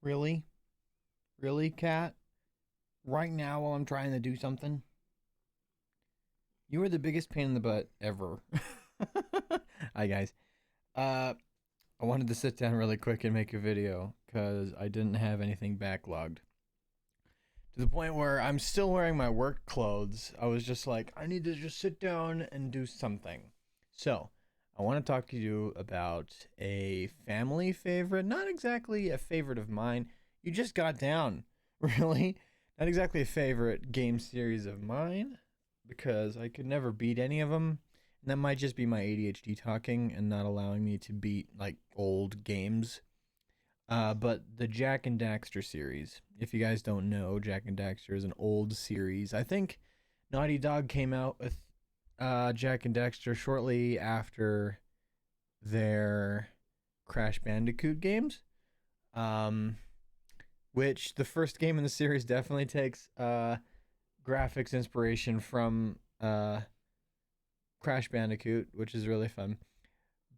Really? Really, cat? Right now while I'm trying to do something? You are the biggest pain in the butt ever. Hi, guys. Uh, I wanted to sit down really quick and make a video because I didn't have anything backlogged. To the point where I'm still wearing my work clothes. I was just like, I need to just sit down and do something. So, I want to talk to you about a family favorite. Not exactly a favorite of mine. You just got down. Really? Not exactly a favorite game series of mine because I could never beat any of them. And that might just be my ADHD talking and not allowing me to beat like old games. But the Jak and Daxter series. If you guys don't know, Jak and Daxter is an old series. I think Naughty Dog came out with Jak and Daxter shortly after their Crash Bandicoot games. Um, which the first game in the series definitely takes graphics inspiration from Crash Bandicoot, which is really fun.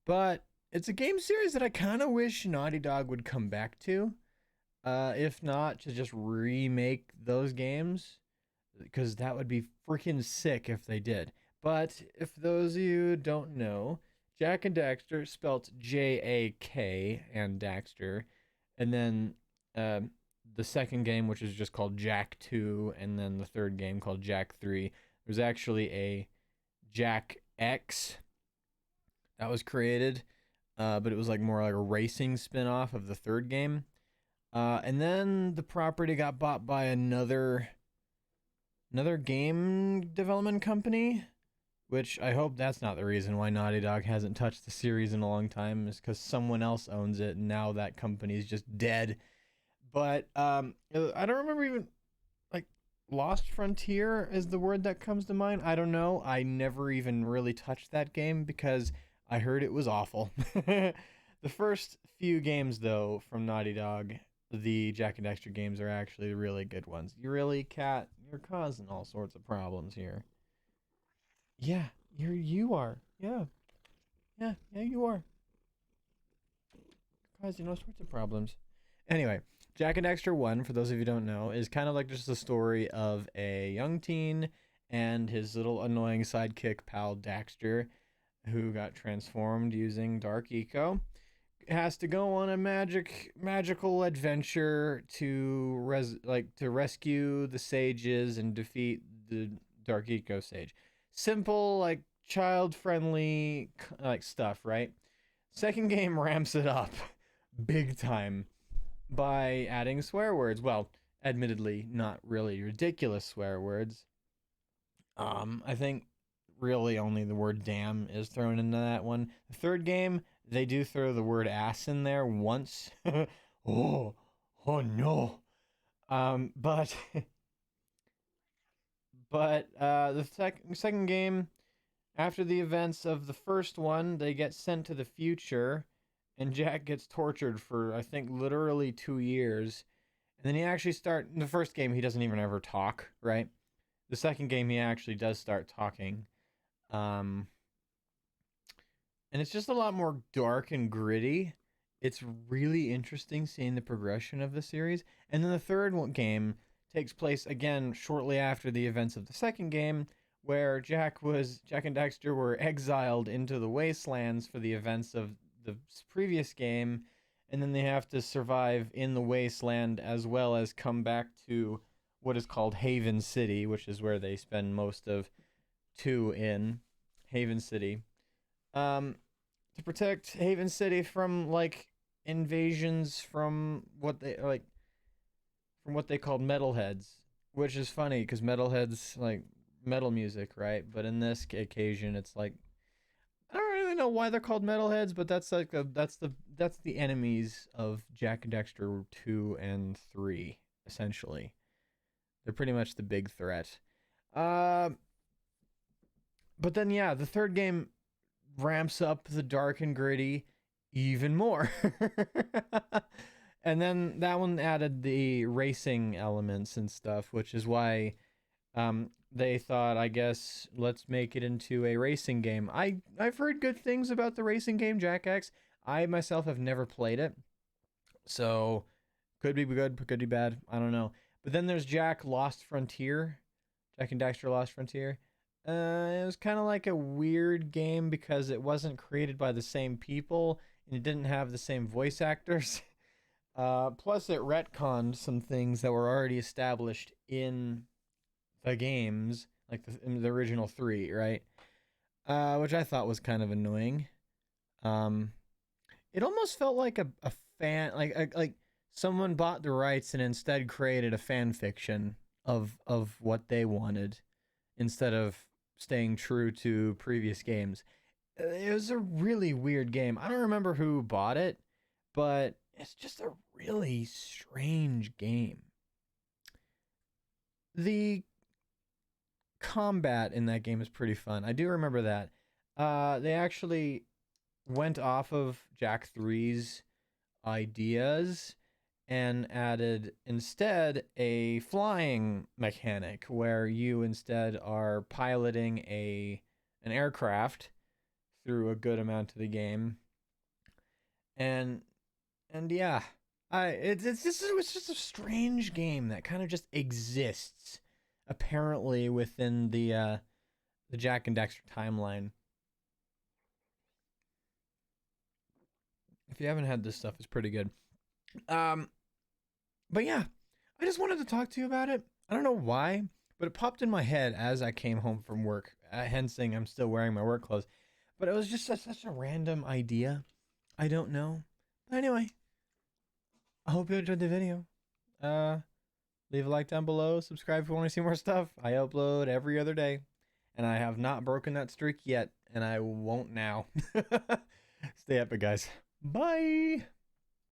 But it's a game series that I kind of wish Naughty Dog would come back to. If not, to just remake those games, because that would be freaking sick if they did. But if those of you don't know, Jak and Daxter, spelt JAK and Daxter, and then the second game, which is just called Jak 2, and then the third game called Jak 3. There's actually a Jak X that was created, but it was like more like a racing spin-off of the third game. And then the property got bought by another game development company, which I hope that's not the reason why Naughty Dog hasn't touched the series in a long time, is because someone else owns it, and now that company is just dead. But I don't remember even like Lost Frontier is the word that comes to mind. I don't know. I never even really touched that game because I heard it was awful. The first few games though from Naughty Dog, the Jak and Daxter games, are actually really good ones. You really, cat, you're causing all sorts of problems here. Yeah, you are. Yeah, yeah, you are causing all sorts of problems. Anyway, Jak and Daxter 1, for those of you who don't know, is kind of like just the story of a young teen and his little annoying sidekick pal Daxter, who got transformed using Dark Eco. Has to go on a magical adventure to to rescue the sages and defeat the Dark Eco Sage. Simple, like child friendly like stuff, right? Second game ramps it up big time by adding swear words. Well, admittedly, not really ridiculous swear words. I think really only the word damn is thrown into that one. The third game, they do throw the word ass in there once. oh, oh no. But the second game, after the events of the first one, they get sent to the future, and Jak gets tortured for I think literally 2 years. And then he actually in the first game he doesn't even ever talk, right? The second game he actually does start talking. Um, and it's just a lot more dark and gritty. It's really interesting seeing the progression of the series. And then the third game takes place again shortly after the events of the second game, where Jak and Daxter were exiled into the wastelands for the events of the previous game, and then they have to survive in the wasteland as well as come back to what is called Haven City, which is where they spend most of two in Haven City. Um, to protect Haven City from like invasions from what they called metalheads, which is funny because metalheads like metal music, right? But in this occasion, it's like I don't really know why they're called metalheads, but that's the enemies of Jak and Daxter 2 and 3 essentially. They're pretty much the big threat. Uh, but then yeah, the third game ramps up the dark and gritty even more. And then that one added the racing elements and stuff, which is why they thought, I guess, let's make it into a racing game. I've heard good things about the racing game Jak X. I myself have never played it, so Could be good, could be bad. I don't know. But then there's Jak Lost Frontier. Jak and Daxter Lost Frontier. It was kind of like a weird game because it wasn't created by the same people and it didn't have the same voice actors. Plus, it retconned some things that were already established in the games, like in the original 3, right? Which I thought was kind of annoying. It almost felt like a fan, like someone bought the rights and instead created a fan fiction of what they wanted instead of staying true to previous games. It was a really weird game. I don't remember who bought it, but it's just a really strange game. The combat in that game is pretty fun. I do remember that. They actually went off of Jak 3's ideas and added instead a flying mechanic where you instead are piloting an aircraft through a good amount of the game. And yeah, it was just a strange game that kind of just exists apparently within the Jak and Daxter timeline. If you haven't had this stuff, it's pretty good. But yeah, I just wanted to talk to you about it. I don't know why, but it popped in my head as I came home from work. Hence saying I'm still wearing my work clothes. But it was just such a random idea. I don't know. But anyway, I hope you enjoyed the video. Leave a like down below. Subscribe if you want to see more stuff. I upload every other day. And I have not broken that streak yet. And I won't now. Stay epic, guys. Bye.